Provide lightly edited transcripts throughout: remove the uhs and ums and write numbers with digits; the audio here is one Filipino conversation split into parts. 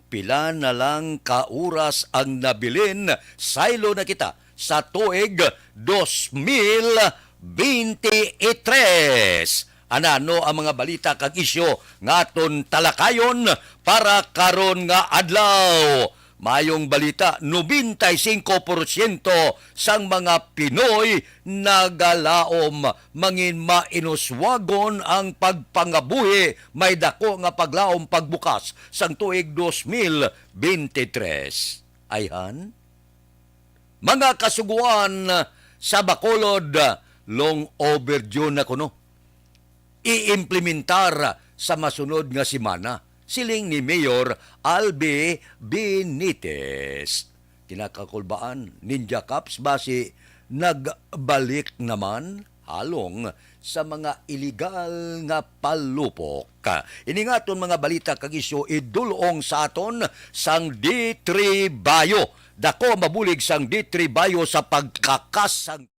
pila na lang ka oras ang nabilin saylo na kita sa tuig 2023. Anano ang mga balita kag isyo nga aton talakayon para karon nga adlaw. Mayong balita, 95% sang mga Pinoy nagalaom mangin mainuswagon ang pagpangabuhi may dako nga paglaom pagbukas sang tuig 2023. Ayhan, mga kasuguan sa Bacolod, long overdue na kuno iimplementar sa masunod nga semana. Siling ni Mayor Albi Benitez. Kinakakulbaan, Ninja Cups basi nagbalik naman halong sa mga iligal nga palupok. Iningaton mga balita kag isyo idulong sa aton sang D3 Bayo. Dako mabulig sang D3 Bayo sa pagkakas sang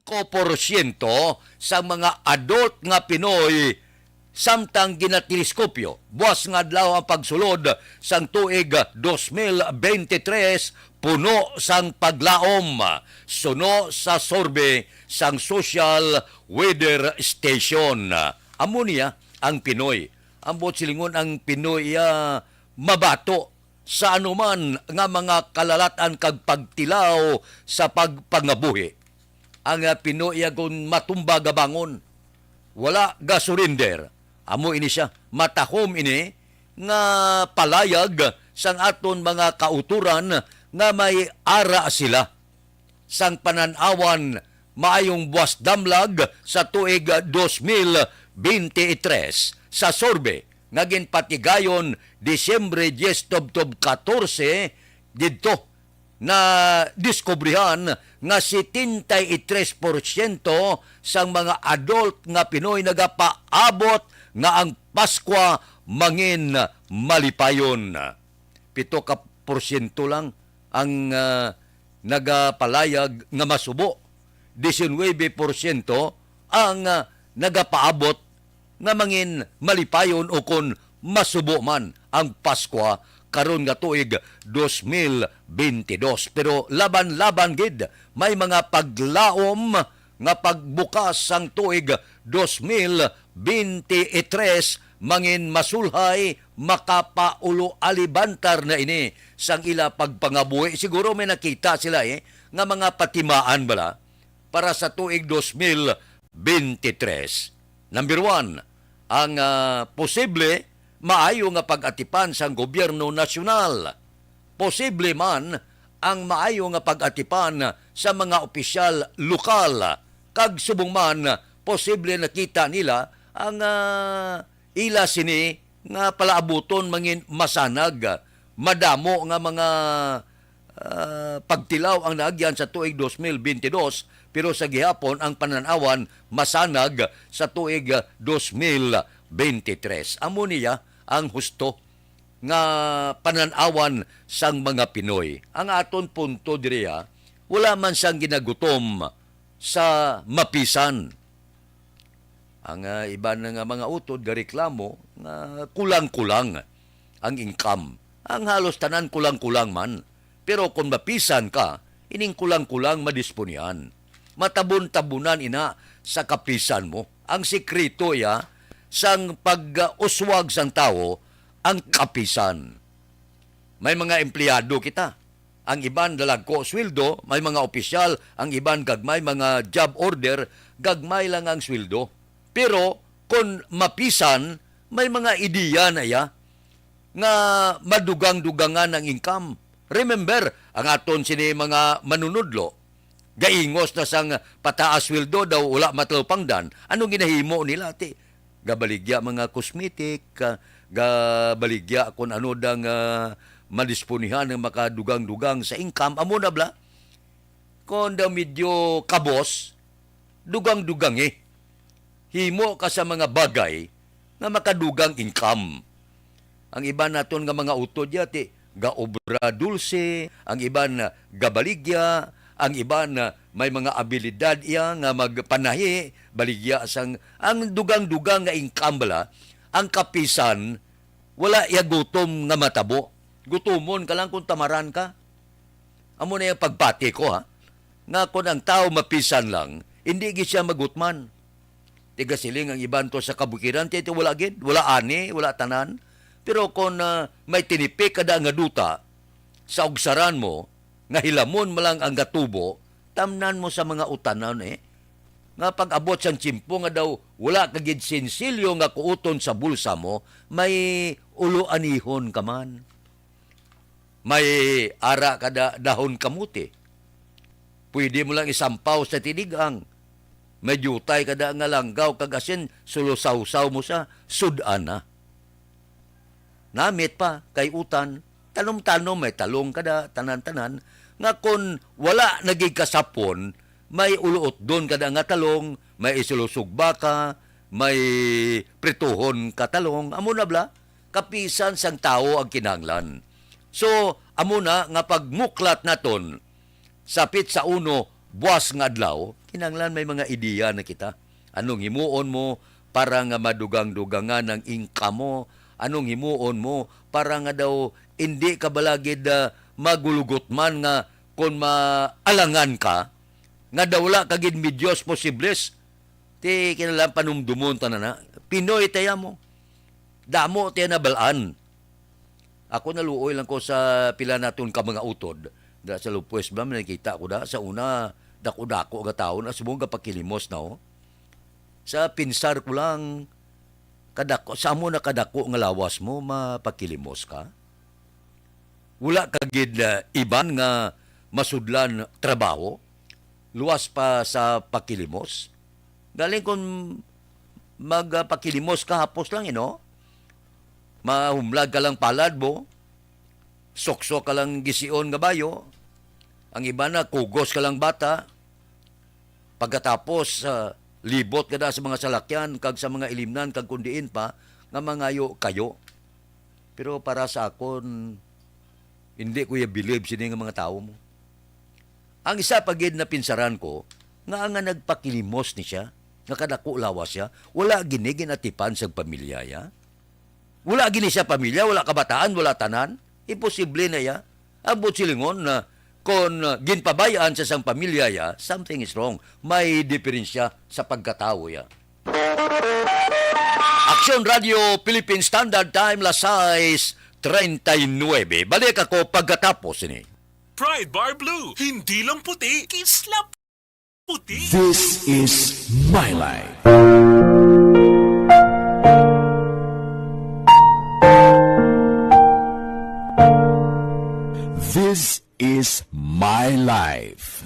porsyento sa mga adult nga Pinoy samtang ginateleskopyo. Buwas nga adlaw ang pagsulod sang tuig 2023 puno sang paglaom. Suno sa sorbe sang Social Weather Station. Amo niya ang Pinoy. Ambot silingon ang Pinoy mabato sa anuman nga mga kalalatan kag pagtilaw sa pagpangabuhi. Ang Pinoy kung matumba gabangon, wala ga surrender. Amo ini siya, matahom ini nga palayag sang aton mga kauturan nga may ara sila. Sang pananawan maayong buwas damlag sa tuig 2023 sa sorbe nga ginpatigayon Disyembre 10 tubtob 14 didto na diskubrihan nga 73% sang mga adult nga Pinoy nagapaabot nga ang Paskwa mangin malipayon. 7% lang ang nagapalayag nga masubo. 19% ang nagapaabot nga mangin malipayon o kon masubo man ang Paskwa karon nga tuig 2022. Pero laban-laban gid may mga paglaom nga pagbukas sang tuig 2023 mangin masulhay makapaulo alibantar na ini sang ila pagpangabuhi. Siguro may nakita sila nga mga patimaan bala para sa tuig 2023. Number 1, ang posible maayo nga pag-atipan sang gobyerno nasyonal. Posible man ang maayo nga pag-atipan sa mga opisyal lokal. Kag subong man, posible nakita nila ang ila sini nga palaabuton mangin masanag. Madamo nga mga pagtilaw ang naagyan sa tuig 2022 pero sa gihapon ang pananawan masanag sa tuig 2023. Amo niya ang husto nga pananawan sang mga Pinoy. Ang aton punto diriya, wala man siyang ginagutom sa mapisan. Ang iba ng mga utod gareklamo nga kulang-kulang ang income. Ang halos tanan kulang-kulang man. Pero kung mapisan ka, ining kulang-kulang madisponian. Matabon-tabunan ina sa kapisan mo. Ang sekreto ya sang pag-uswag sang tao ang kapisan. May mga empleyado kita. Ang iban dalagko sweldo, may mga opisyal, ang iban gagmay mga job order, gagmay lang ang sweldo. Pero kung mapisan, may mga ideya na ya nga madugang-dugangan ang income. Remember, ang aton sini mga manunudlo, gaingos na sang pataas sweldo daw wala matalpangdan. Anong ginahimo nila? Gabaligya mga cosmetic, gabaligya kung ano dang madisponihan ng makadugang-dugang sa income. Amo na bla? Kung daw medyo kabos, dugang-dugang himo ka sa mga bagay na makadugang income. Ang iba naton nga mga utod yati, gaobra dulce, ang iba na gabaligya, ang iba na may mga abilidad iya nga magpanahi, baligya sang ang dugang-dugang nga income bala, ang kapisan wala iya gutom nga matabo. Gutomon ka lang kung tamaran ka. Amo na yung pagpati ko ha. Nga kung ang tao mapisan lang, hindi gid siya magutman. Tiga siling ang iban to sa kabukiran, tito wala gid, wala ani, wala tanan. Pero kung may tinipik kada nga duta sa ugsaran mo, nga hilamon mo lang ang gatubo, tamnan mo sa mga utanan nga pag-abot sang tsimpo nga daw wala kagid sinsilyo nga kuuton sa bulsa mo, may ulo-anihon ka man. May ara kada dahon kamuti. Pwede mo lang isampaw sa tinigang. May jutay kada nga langgaw kagasin sulusaw-saw mo sa sudan na. Namit pa kay utan, tanom-tanom may talong kada tanan-tanan, nga kung wala nagigkasapon, may uluot doon kada nga talong, may isulusog baka, may prituhon ka talong, amo na bla, kapisan sang tao ang kinahanglan. So, amo na nga pagmuklat naton, sapit sa uno, buwas nga adlaw, kinahanglan may mga ideya na kita. Anong himuon mo para nga madugang-dugangan ang income mo, anong himuon mo para nga daw hindi ka balagid magulugot man nga kung maalangan ka nga daw wala kagid medyos posibles ti kinalang panumdumon tanan na Pinoy tayo mo damo tayo na balaan. Ako naluoy lang ko sa pila naton ka mga utod da sa Lupwes ba nakita ko da sa una dako-dako nga tawo na subong pakilimos na sa pinsar ko lang kadako, sa mo na kadako nga lawas mo, mapakilimos ka? Wala kagid iban nga masudlan trabaho, luwas pa sa pakilimos. Galing kung magpakilimos ka, hapos lang, mahumlag ka lang palad mo, sokso ka lang gision nga bayo, ang iba na kugos ka lang bata, pagkatapos libot kada sa mga salakyan kag sa mga ilimnan kag kundiin pa nga mangayo kayo. Pero para sa akon hindi ko believe sini nga mga tao mo. Ang isa pagid na pinsaran ko nga nagpakilimos ni siya, nga kadako lawas siya, wala gini ginatipan sa pamilya ya. Wala gini siya pamilya, wala kabataan, wala tanan. Imposible na ya. Ambot silingon na kung ginpabayaan sa sang pamilya ya, something is wrong. May diferensya sa pagkatao ya. Aksyon Radio Philippine Standard Time, las 6:39. Balik ako pagkatapos ini. Pride Bar Blue, hindi lang puti, kislap puti. This is my life. This is my life.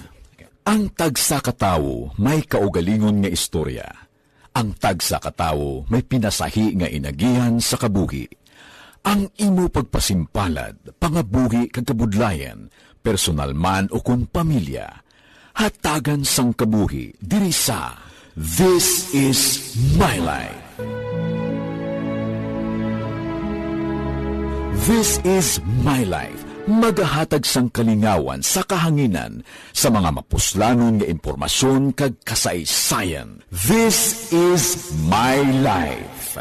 Ang tagsa katawo may kaugalingon nga istorya. Ang tagsa katawo may pinasahi nga inagihan sa kabuhi. Ang imo pagpasimpalad, pangabuhi kag kabudlayan, personal man o kun pamilya, hatagan sang kabuhi diri sa This is my life. This is my life. magahatag sang kalingawan sa kahanginan sa mga mapuslanon nga impormasyon kag kasaysayan. This is My Life.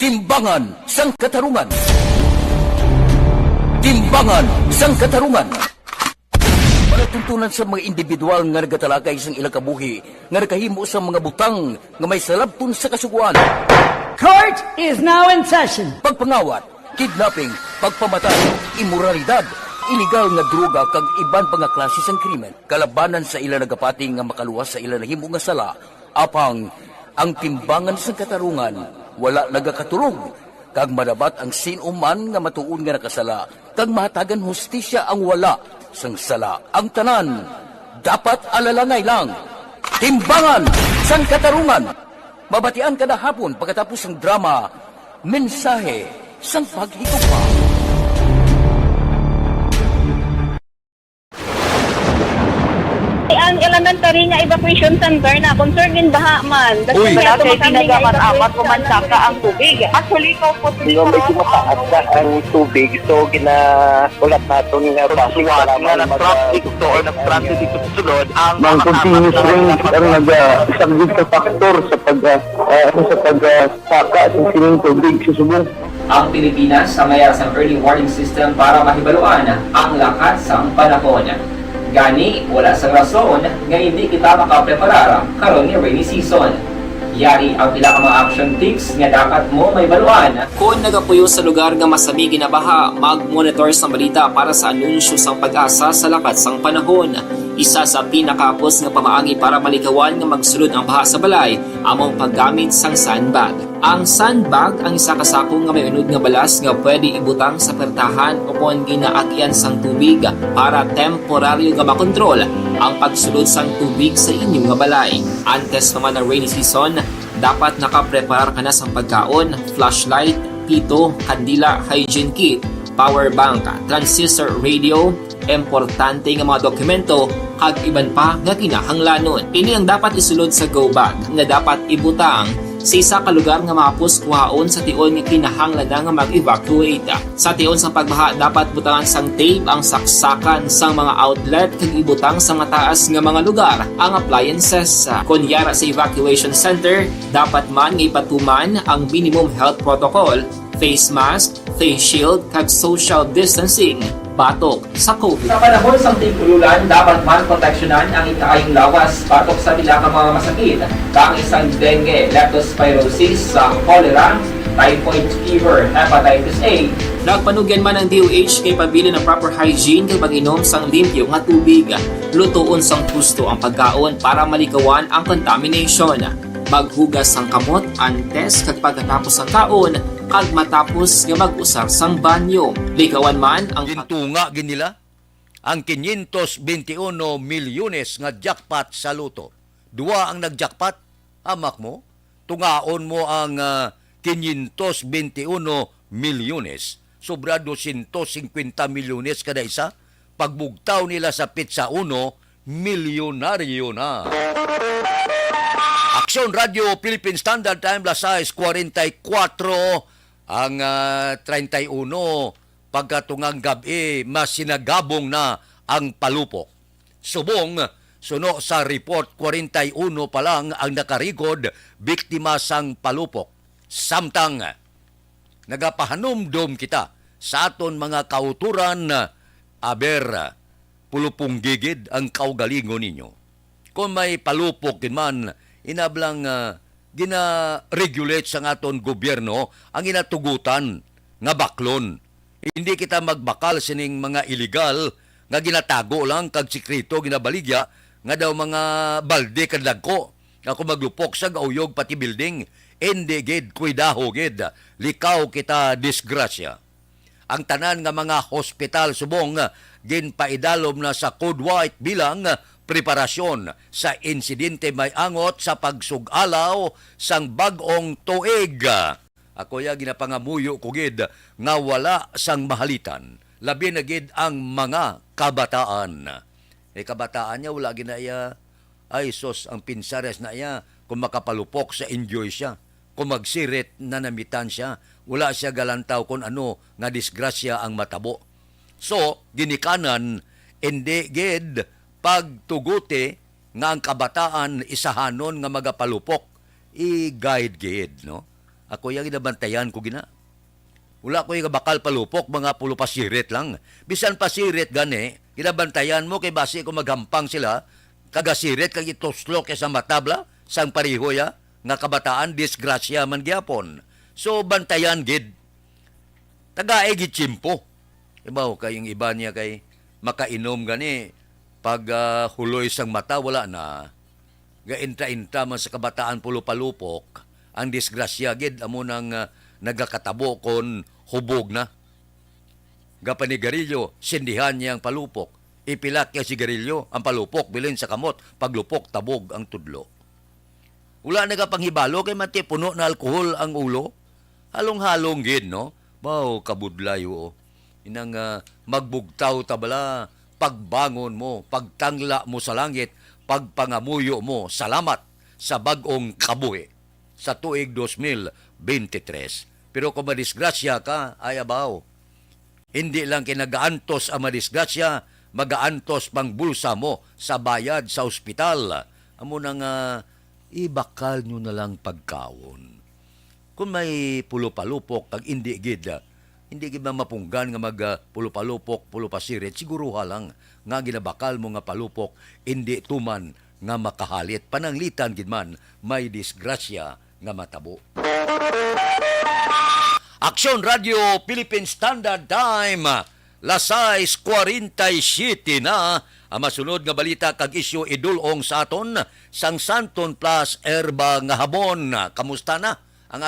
Timbangan sang katarungan. Timbangan sang katarungan. Palatuntunan sa mga individual nga nagatalakay sang ilang kabuhi, nga nakahimo sa mga butang nga may salabton sa kasuguan. Court is now in session. Pagpangawat, kidnapping, pagpamatay, imoralidad, iligal nga droga kag iban pa nga klase sang krimen, kalabanan sa ilang nagapati nga makaluwas sa ilang nahimo nga sala, apang ang timbangan sang katarungan wala nagakatulog, kag madabat ang sinuman nga matuon nga nakasala, kag mahatagan hustisya ang wala sang sala. Ang tanan, dapat alalangay lang. Timbangan sang katarungan. Mabatian kada hapon pagkatapos ng drama, mensahe sang paghigugma. Ang elementary nga evacuation center na concern din baha man. Uy, Kasi kasi pinagamat-amat kumansaka ang tubig. Actually, ko po Yung medyo mataas na ang tubig, so ginaulat natin nga Pasuwat nga nag-trap dito or nag-transit dito sa sulod ang Mang continuous range ang nag-isang ka factor sa pagsaka at sining tubig sa subong. Ang Pilipinas sa mayroon sa early warning system para mahibaluan ang lakas ng panahon. Gani, wala sa rason nga hindi kita makapreparar karon ni rainy season. Yari ang pila ka mga action tips nga dapat mo may baluan. Kung nagapuyo sa lugar nga masami ginabaha, mag-monitor sa balita para sa anunsyo sang pag-asa sa lakas sang panahon. Isa sa pinakapos nga pamaagi para malikawan nga magsulod ang baha sa balay, among paggamit sang sandbag. Ang sandbag ang isa kasako nga may unod nga balas nga pwede ibutang sa pertahan upon ginaagyan sang tubig para temporaryo nga makontrol ang pagsulod sang tubig sa inyong nga balay. Antes naman ng rainy season, dapat nakapreparar ka na sang pagkaon, flashlight, pito, kandila, hygiene kit, power bank, transistor radio, importante nga mga dokumento kag iban pa nga kinahanglanon. Ini ang dapat isulod sa go bag nga dapat ibutang sa isa ka lugar nga mapus kuhaon sa tion nga kinahanglan nga mag-evacuate. Sa tion sa pagbaha dapat butangan sang tape ang saksakan sang mga outlet kag ibutang sa mataas nga mga lugar ang appliances. Kunyara sa evacuation center, dapat man nga ipatuman ang minimum health protocol, face mask, face shield kag social distancing batok sa COVID. Sa panahon sa tigululan, dapat man proteksyonan ang ikaayong lawas batok sa pila ka mga masakit, kang isang dengue, leptospirosis, cholera, typhoid fever, hepatitis A. Nagpanugyan man ang DOH kay pabili ng proper hygiene kay pag-inom sang limpyo nga tubig. Lutuon sang gusto ang pagkaon para malikawan ang contamination. Maghugas sang kamot antes kag pagkatapos ang kaon kag matapos nga mag-usar sang banyo. Likawan man ang Gintunga ginila ang 521 milyones nga jackpot sa luto. Dua ang nagjackpot, amak mo. Tungaon mo ang 521 milyones. Sobra 250 milyones kada isa. Pagbugtaw nila sa pizza 1, milyonaryo na. Aksyon Radio Philippine Standard Time las 6:44 ang 31 pagkatungang gabi masinagabong na ang palupok. Subong suno sa report 41 pa lang ang nakarigod biktima sang palupok. Samtang nagapahanumdom kita sa aton mga kauturan pulupong gigid ang kaugalingon ninyo. Kung may palupok din man inablang gina-regulate sa aton gobyerno ang inatugutan nga baklon. Hindi kita magbakal sining mga illegal nga ginatago lang kag sikrito ginabaligya nga daw mga balde kadlagko ako maglupok sa gauyog pati building. Hindi gid kuidaho gid likaw kita disgrasya. Ang tanan nga mga hospital subong ginpaidalom na sa code white bilang preparasyon sa insidente may angot sa pagsugalaw sang bag-ong tuig. Ako ya ginapangamuyo ko gid nga wala sang mahalitan. Labi na gid ang mga kabataan. Kabataan niya wala ginaya ay sos ang pinsares na iya kung makapalupok sa enjoy siya. kung magsirit na namitan siya. Wala siya galantaw kung ano nga disgrasya ang matabo. So, ginikanan, hindi gid pagtuguti nga ang kabataan isahanon nga magapalupok. I-guide gid, no? Ako yung ginabantayan ko gina. Wala ko yung bakal palupok, mga pulo pasirit lang. Bisan pasirit gani, ginabantayan mo kay basi ko maghampang sila, kagasirit, kag itoslok sa matabla, sang pariho ya, nga kabataan, disgrasya man gyapon. So, bantayan gid. Tagaay gid chimpo. Ibaw, kayong iba niya kay makainom gani, pag huloy sang mata, wala na. Gainta-inta man sa kabataan pulo palupok, ang disgrasya gid amo nang nagakatabo kon hubog na. Gapanigarilyo, sindihan niya ang palupok. Ipilak niya sigarilyo, ang palupok, bilin sa kamot. Paglupok, tabog ang tudlo. Wala nagapanghibalo kay mati puno na alkohol ang ulo. Halong-halong gid, no? Bao, kabudlayo. Inang magbugtaw tabala, pagbangon mo, pagtangla mo sa langit, pagpangamuyo mo, salamat sa bagong kabuhi sa tuig 2023. Pero kung madisgrasya ka, ay abaw. Hindi lang kinagaantos ang madisgrasya, magaantos pang bulsa mo sa bayad sa ospital. Amo nang ibakal nyo na lang pagkawon. Kung may pulupalupok kag hindi gid ba mapunggan nga magpulupalupok, pulupasirit, siguruha lang nga ginabakal mo nga palupok, hindi tuman nga makahalit. Pananglitan gid man, may disgrasya nga matabo. Aksyon Radio Philippine Standard Time, lasay 47 na. Ang masunod nga balita kag isyu idulong sa aton sang Santon Plus Erba nga habon. Kamusta na ang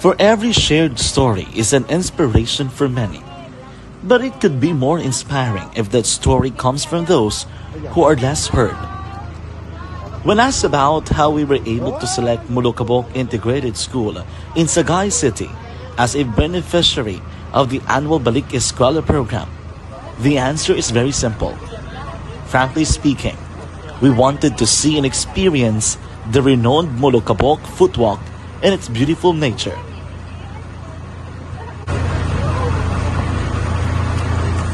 For every shared story is an inspiration for many. But it could be more inspiring if that story comes from those who are less heard. When asked about how we were able to select Mulukabok Integrated School in Sagay City as a beneficiary of the annual Balik Eskwela program, the answer is very simple. Frankly speaking, we wanted to see and experience the renowned Mulukabok footwalk in its beautiful nature.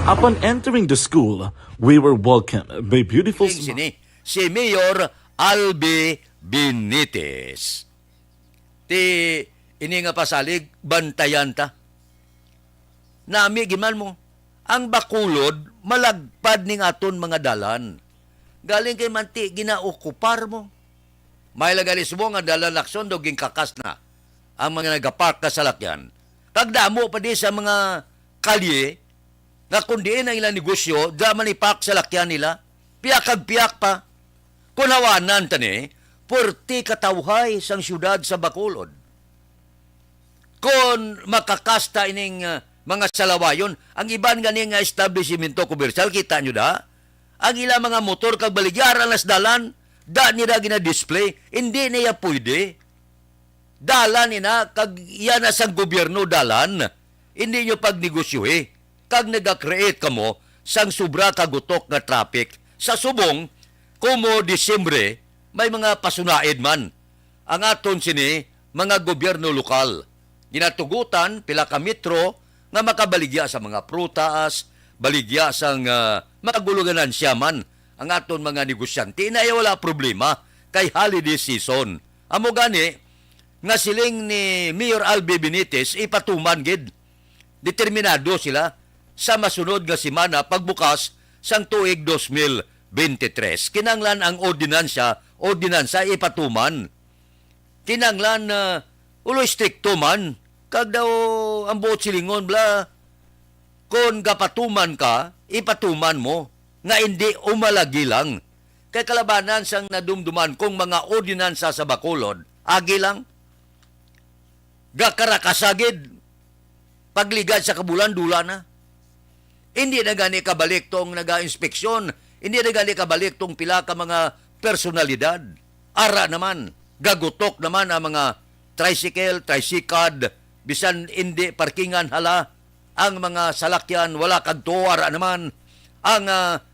Upon entering the school, we were welcomed by beautiful si Mayor Albi Benitez. Ini nga pasalig, bantayan ta. Nami, giman mo, ang Bacolod, malagpad ning aton mga dalan. Galing kay manti, ginaokupar mo. May lagalis mo nga dalan lakson, doging kakas na. Ang mga nagapark na salakyan. Kagdamo pa di sa mga kalye, nga kundi ang ilang negosyo, daman ipak sa lakyan nila, piyak pa. Kunawanan tani, porti katawhay sang syudad sa Bacolod. Kung makakasta ining mga salawayon, ang iban ganing establishmento komersyal, kita nyo da? Ang ilang mga motor kag baligyaran las dalan, da nila gina-display, hindi niya pwede. Dalan nina, kag yan sang gobyerno dalan, hindi nyo pagnegosyo kag nag-create kamo sang sobra kagutok nga traffic. Sa Subong, kumo Disyembre, may mga pasunaid man. Ang aton sini, mga gobyerno lokal. Ginatugutan, pila ka metro, nga makabaligya sa mga prutas, baligya sang makaguluganan siya man. Ang aton mga negosyante, na wala problema kay holiday season. Amo gani, nga siling ni Mayor Albi Benitez, ipatuman gid. Determinado sila sa masunod nga semana pagbukas sang tuig 2023. Kinanglan ang ordinansa ipatuman. Kinanglan uloy strikto man. Kag daw ang buot silingon bla, kung gapatuman ka, ipatuman mo. Nga hindi umalagi lang. Kay kalabanan sang nadumduman kung mga ordinansa sa Bacolod, agi lang. Gakarakasagid. Pagligad sa kabulan, dula na. Hindi na gani kabalik tong naga-inspeksyon, Hindi na gali kabalik tong pila ka mga personalidad. Ara naman, gagutok naman ang mga tricycad, bisan hindi parkingan hala, ang mga salakyan wala kadto, ara naman, ang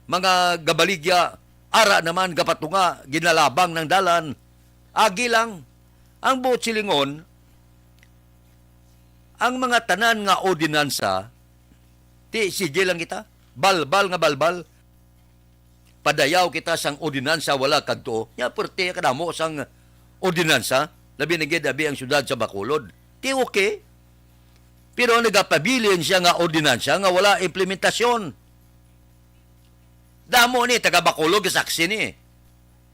mga gabaligya, ara naman gapatunga, ginalabang ng dalan. Agi lang, ang buot silingon, ang mga tanan nga ordinansa, sige lang kita, balbal nga balbal, padayaw kita sang ordinansa wala kadto, ya perte kadamo sang ordinansa, labi na gid abi ang syudad sa Bacolod. Okay. Pero nagapabilin siya nga ordinansa nga wala implementasyon. Damo ni taga Bacolod saksi ni.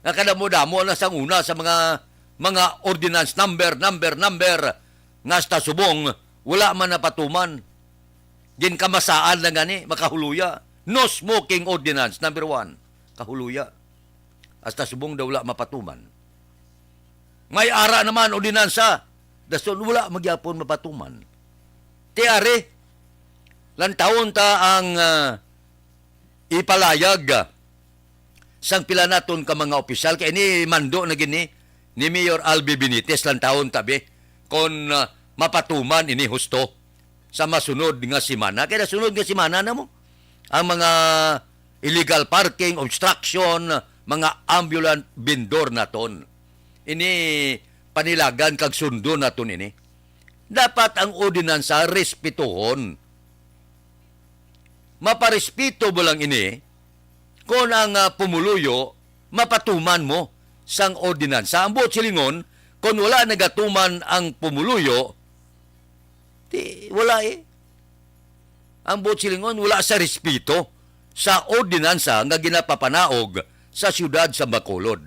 Nga kadamo-damo na sang una sa mga ordinance number nga sa subong wala man napatuman. Ginkamasaan lang gani makahuluya. No smoking ordinance number 1. Kahuluya. Hasta subong daw wala mapatuman. May ara naman ordinansa. Dason wala magyapon mapatuman. Tiari, lantawon ta ang ipalayag sang pila naton ka mga opisyal. Kaya ni mando na gini ni Mayor Albi Benitez lantawon tabi kon mapatuman ini husto sa masunod nga simana. Kaya sunod nga simana na mo ang mga illegal parking, obstruction, mga ambulant vendor naton. Ini panilagan kag sundo naton ini. Dapat ang ordinansa respetuhon. Maparespeto mo lang ini kung ang pumuluyo mapatuman mo sang ordinansa. Ang buot silingon, kung wala nagatuman ang pumuluyo, wala eh. Ang buot silingon, wala sa respeto sa ordinansa nga ginapapanaog sa siyudad sa Bacolod.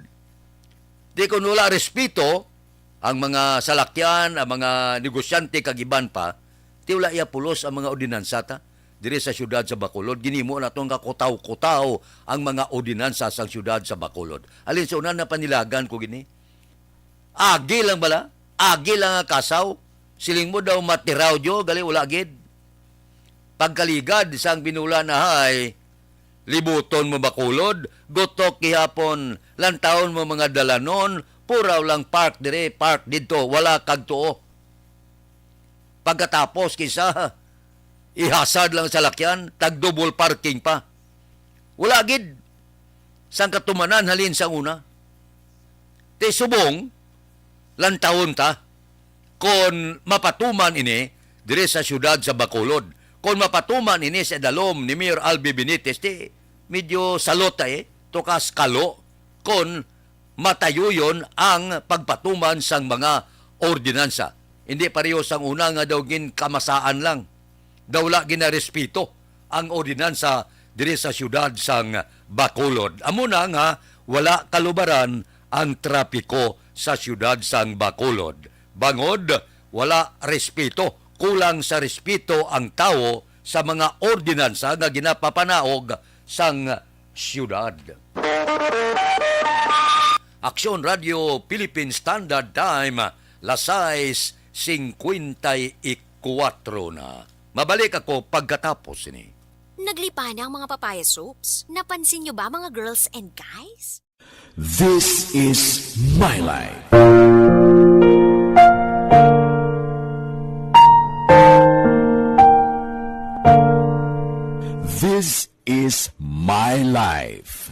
Di kung wala respeto, ang mga salakyan, ang mga negosyante kagiban pa, di wala iapulos ang mga ordinansa ta. Dire sa siyudad sa Bacolod, ginimo na itong kakutaw-kutaw ang mga ordinansa sa siyudad sa Bacolod. Alin sa unan na panilagan ko gini? Agi lang bala? Agi lang ang kasaw? Siling mo daw matiraw diyo, gali wala gid. Pagkaligad, isang binula na hay, libuton mo Bacolod, gotok kihapon, lantaon mo mga dalanon, puraw lang park dire, park dito, wala kagtuo. Pagkatapos kisa, ihasad lang sa lakyan, tag-double parking pa. Wala gid. Sang katumanan halin sa una. Te subong, lantaon ta, kon mapatuman ini, dire sa siyudad sa Bacolod, kon mapatuman ini sa dalom ni Mayor Albi Benitez, medyo salota tukas kalo, kon matayo yon ang pagpatuman sang mga ordinansa. Hindi pareho sang una nga daw gin kamasaan lang. Daw la ginarespito ang ordinansa diri sa siyudad sang Bacolod. Amo na nga wala kalubaran ang trapiko sa siyudad sang Bacolod. Bangod, wala respeto. Kulang sa respeto ang tao sa mga ordinansa nga ginapapanaog sang siyudad. Aksyon Radio Philippine Standard Time, las 6:54 na. Mabalik ako pagkatapos ini. Naglipa na ang mga papaya soaps. Napansin nyo ba mga girls and guys? This is My Life. This is My Life.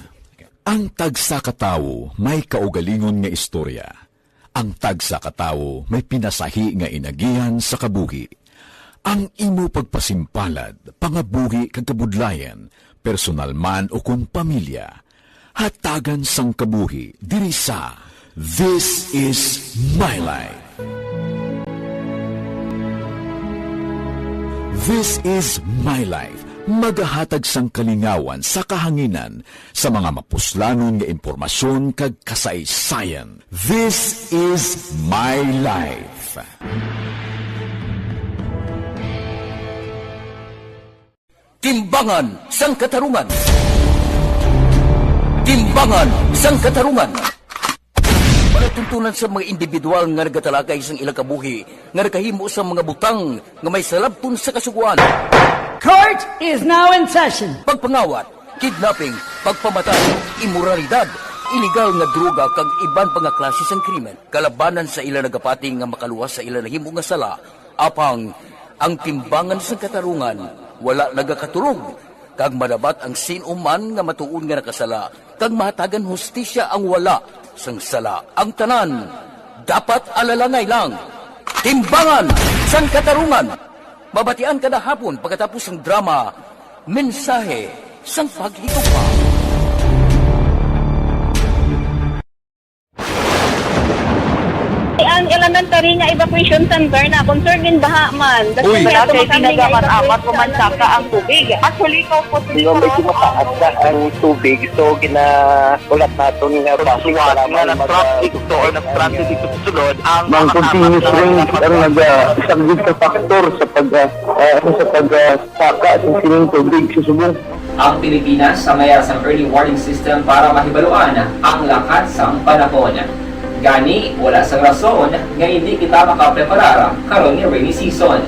Ang tagsakatawo may kaugalingon nga istorya. Ang tagsakatawo may pinasahi nga inagihan sa kabuhi. Ang imo pagpasimpalad, pangabuhi kag kabudlayan, personal man o kung pamilya, hatagan sang kabuhi diri sa This is My Life. This is My Life. Magahatag sang kalingawan sa kahanginan sa mga mapuslanon nga impormasyon kag kasaysayan. This is My Life. Timbangan sang katarungan. Timbangan sang katarungan. Panatuntunan sa mga individual nga nagatalakay sang ilang kabuhi nga nakahimo sa mga butang nga may salabton sa kasuguan. Court is now in session. Pagpangawat, kidnapping, pagpamatay, imoralidad, iligal nga droga kag iban pa nga klase sang krimen kalabanan sa ila nagapating nga makaluwas sa ila nahimo nga sala apang ang timbangan sa katarungan wala nagakatulog kag madabat ang sinuman nga matuon nga nakasala kag mahatagan hustisya ang wala sang sala ang tanan dapat alalangay lang timbangan sang katarungan babatian kada hapon pagkatapos ng drama mensahe sang paghigugma. Ang elementary nga evacuation center na concern din baha man. Uy. Kaya Kaya pinagaman-amat evacuation pumansaka ang tubig. Actually, ikaw po Hindi medyo mataas na ang tubig. So, ulat natin nga basic para nga ng traffic to or nag-transit dito sa sulod, ang Mang continuous rain ang isang good sa factor sa pagsaka at sining tubig sa subong. Ang Pilipinas sa mayroon sa early warning system para mahibaluan ang lakat sang panahon. Gani, wala sang rason nga hindi kita makapreparar karon ni rainy season.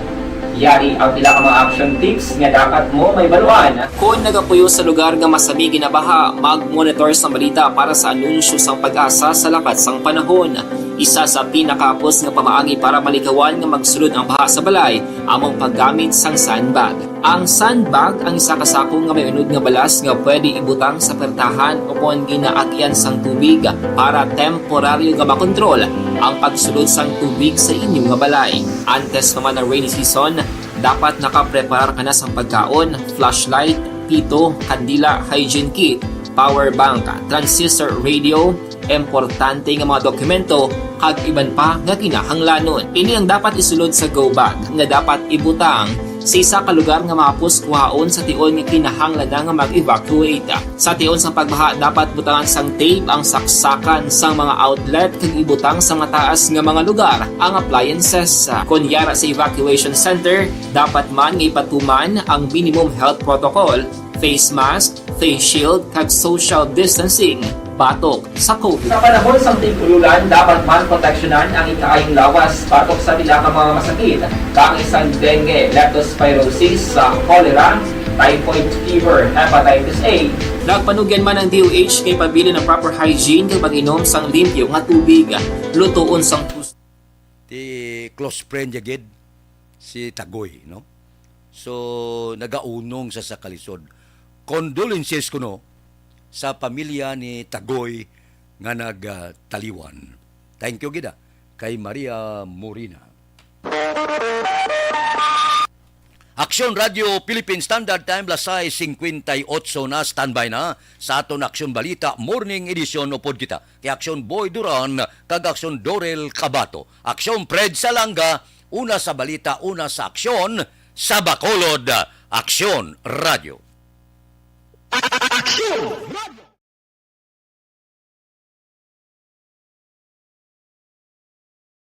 Yari ang pila ka mga action tips nga dapat mo may baluan. Kung nagapuyo sa lugar nga masabi ginabaha, mag-monitor sa balita para sa anunsyo sang pag-asa sa lakat sang panahon. Isa sa pinakapos nga pamaagi para malikawan nga magsulod ang baha sa balay, among paggamit sang sandbag. Ang sandbag ang isa ka sako nga may unod nga balas nga pwede ibutang sa pertahan o kung ginaagyan sang tubig para temporaryo nga makontrol ang pagsulod sang tubig sa inyong nga balay. Antes naman ng rainy season, dapat nakapreparar ka na sang pagkaon, flashlight, pito, kandila, hygiene kit, power bank, transistor radio, importante nga mga dokumento kag iban pa nga kinahanglanon. Ini ang dapat isulod sa go bag nga dapat ibutang sa isa ka lugar nga mapus kuhaon sa tion nga kinahanglan nga mag-evacuate. Sa tion sa pagbaha dapat butangan sang tape ang saksakan sang mga outlet kag ibutang sa mataas nga mga lugar ang appliances. Kunyara sa evacuation center, dapat man nga ipatuman ang minimum health protocol, face mask, face shield kag social distancing batok sa COVID. Sa panahon sa tig-ululan, dapat man proteksyonan ang ikaayong lawas batok sa bilang mga masakit. Kang isang dengue, leptospirosis, cholera, typhoid fever, hepatitis A. Nagpanugyan man ang DOH kay pabili ng proper hygiene kag pag-inom sang limpyo nga tubig. Lutuon sang Ti close friend ya gid si Tagoy, no? So nagaunong sa sakalisod. Condolences ko no sa pamilya ni Tagoy nga nagtaliwan. Thank you gida kay Maria Morina. Aksyon Radio Philippine Standard Time lasay 58 na standby na sa aton Aksyon Balita Morning Edition upod kita. Kay Aksyon Boy Duran kag Aksyon Dorel Cabato. Aksyon Fred Salanga, una sa balita, una sa aksyon sa Bacolod. Aksyon Radio. Aksyon Radio.